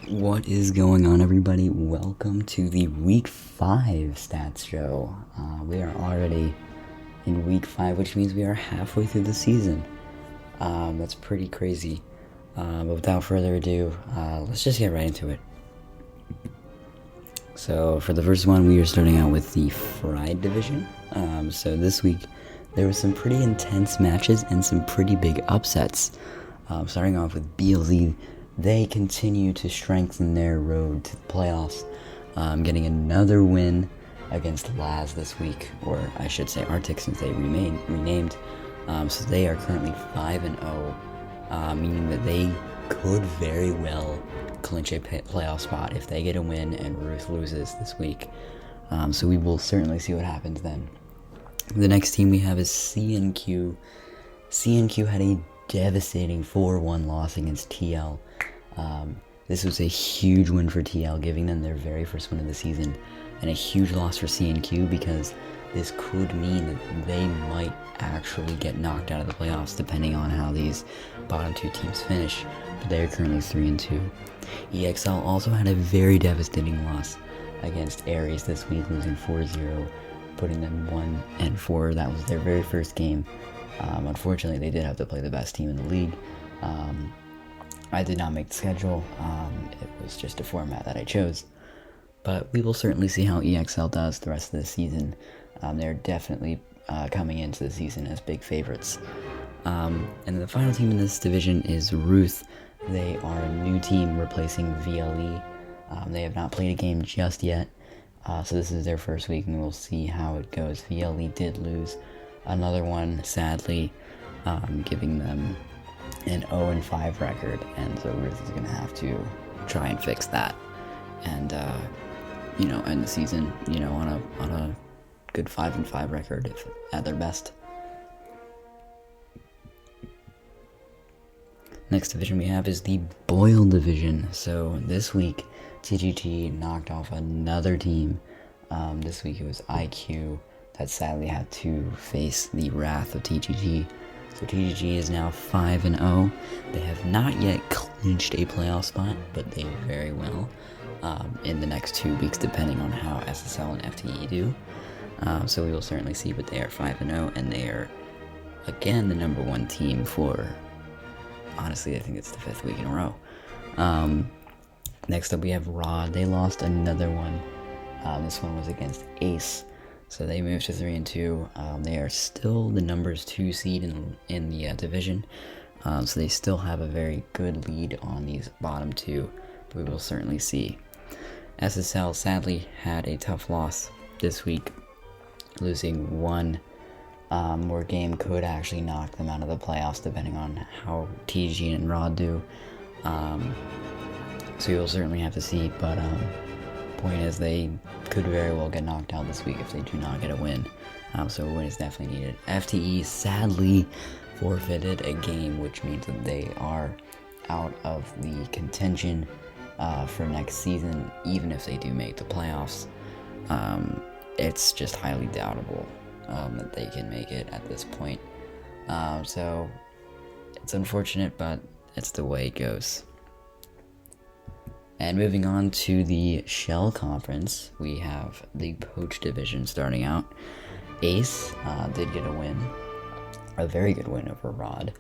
What is going on, everybody? Welcome to the Week 5 Stats Show. We are already in Week 5, which means we are halfway through the season. That's pretty crazy. But without further ado, let's just get right into it. So for the first one, we are starting out with the Fried Division. So this week, there were some pretty intense matches and some pretty big upsets. Starting off with BLZ, they continue to strengthen their road to the playoffs, getting another win against Laz this week, or I should say Arctic, since they renamed. So they are currently 5-0, meaning that they could very well clinch a playoff spot if they get a win and Ruth loses this week. So we will certainly see what happens then. The next team we have is CNQ. CNQ had a devastating 4-1 loss against TL. This was a huge win for TL, giving them their very first win of the season, and a huge loss for CNQ because this could mean that they might actually get knocked out of the playoffs depending on how these bottom two teams finish, but they are currently 3-2. EXL also had a very devastating loss against Aries this week, losing 4-0, putting them 1-4. That was their very first game. Unfortunately, they did have to play the best team in the league. I did not make the schedule. It was just a format that I chose. But we will certainly see how EXL does the rest of the season. They're definitely coming into the season as big favorites. And the final team in this division is Ruth. They are a new team replacing VLE. They have not played a game just yet. So this is their first week, and we'll see how it goes. VLE did lose another one, sadly, giving them an 0-5 record, and so Ruth is going to have to try and fix that, and end the season, on a good 5-5 record if at their best. Next division we have is the Boyle Division. So this week, TGT knocked off another team. This week it was IQ that sadly had to face the wrath of TGT. So TGT is now 5-0. They have not yet clinched a playoff spot, but they very will in the next 2 weeks, depending on how SSL and FTE do. So we will certainly see, but they are 5-0, and they are, again, the number one team for, honestly, I think it's the 5th week in a row. Next up, we have Rod. They lost another one. This one was against Ace. So they moved to 3-2. They are still the numbers 2 seed in the division. So they still have a very good lead on these bottom two, but we will certainly see. SSL sadly had a tough loss this week, losing one more game could actually knock them out of the playoffs depending on how TG and Rod do. So you'll certainly have to see, but point is they could very well get knocked out this week if they do not get a win. So a win is definitely needed. FTE sadly forfeited a game, which means that they are out of the contention for next season, even if they do make the playoffs. It's just highly doubtable that they can make it at this point. So it's unfortunate, but it's the way it goes. And moving on to the Shell Conference, we have the Poached Division starting out. Ace did get a win, a very good win over Rod,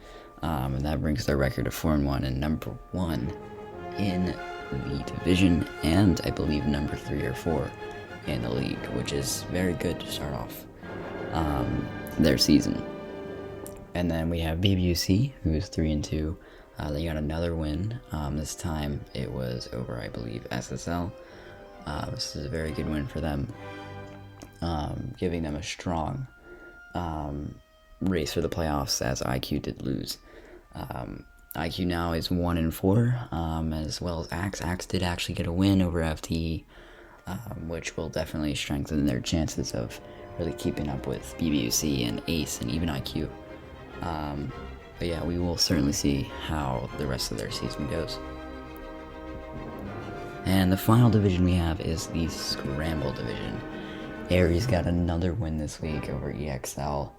and that brings their record to 4-1 and number 1 in the division, and I believe number 3 or 4 in the league, which is very good to start off their season. And then we have BBUC, who is 3-2. They got another win. This time it was over, I believe, SSL. This is a very good win for them, giving them a strong race for the playoffs, as IQ did lose. IQ now is 1-4, as well as Axe. Axe did actually get a win over FTE, which will definitely strengthen their chances of really keeping up with BBUC and Ace and even IQ. But yeah, we will certainly see how the rest of their season goes. And the final division we have is the Scramble Division. Aries got another win this week over EXL,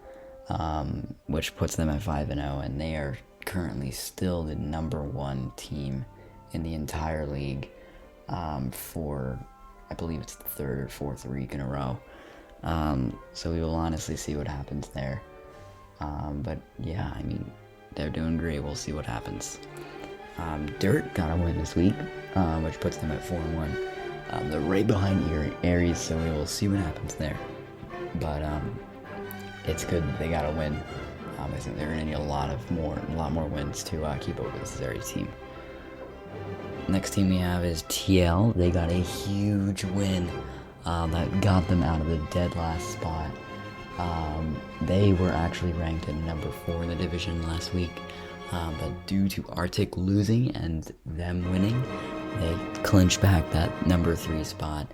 which puts them at 5-0, and they are currently still the number 1 team in the entire league. for, I believe it's the third or fourth week in a row. So we will honestly see what happens there. But yeah, I mean, they're doing great. We'll see what happens. Dirt got a win this week, which puts them at 4-1. They're right behind Aries, so we will see what happens there. But it's good that they got a win. I think they're going to need a lot more wins to keep up with this Aries team. Next team we have is TL. They got a huge win that got them out of the dead last spot. They were actually ranked at number 4 in the division last week, but due to Arctic losing and them winning, they clinched back that number 3 spot,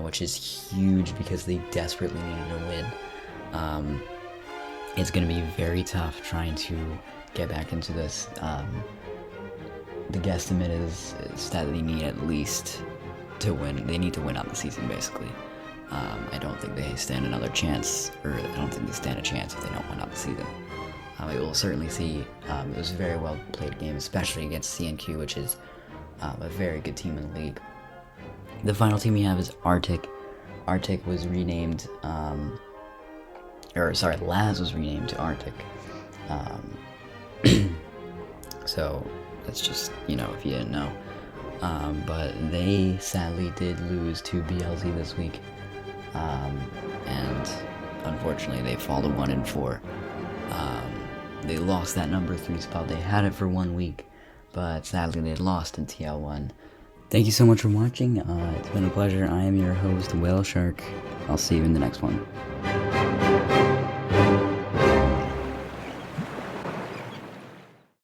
which is huge because they desperately needed a win. It's going to be very tough trying to get back into this. The guesstimate is that they need at least to win. They need to win out the season, basically. I don't think they stand another chance, or I don't think they stand a chance if they don't win out the season. We will certainly see. It was a very well played game, especially against CNQ, which is a very good team in the league. The final team we have is Arctic. Arctic was renamed, Laz was renamed to Arctic. So that's just, if you didn't know. But they sadly did lose to BLZ this week. And unfortunately they fall to 1-4. They lost that number 3 spot. They had it for 1 week, but sadly they lost in TL1. Thank you so much for watching. It's been a pleasure. I am your host, Whale Shark. I'll see you in the next one.